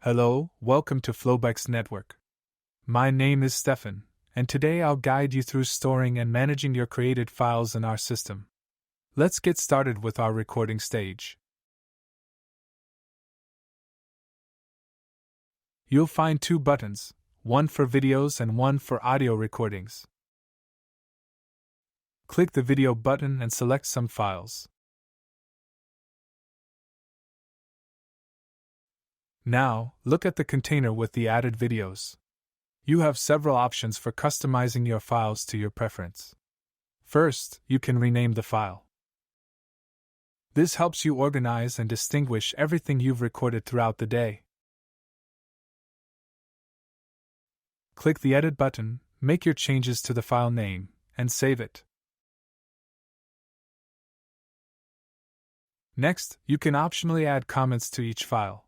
Hello, welcome to Flobex Network. My name is Stefan, and today I'll guide you through storing and managing your created files in our system. Let's get started with our recording stage. You'll find two buttons, one for videos and one for audio recordings. Click the video button and select some files. Now, look at the container with the added videos. You have several options for customizing your files to your preference. First, you can rename the file. This helps you organize and distinguish everything you've recorded throughout the day. Click the Edit button, make your changes to the file name, and save it. Next, you can optionally add comments to each file.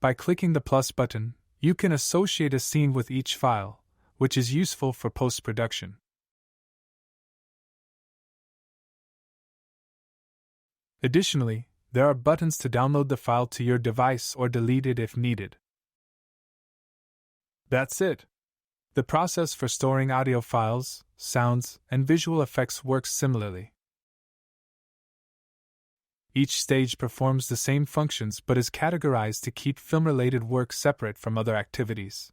By clicking the plus button, you can associate a scene with each file, which is useful for post-production. Additionally, there are buttons to download the file to your device or delete it if needed. That's it. The process for storing audio files, sounds, and visual effects works similarly. Each stage performs the same functions but is categorized to keep film-related work separate from other activities.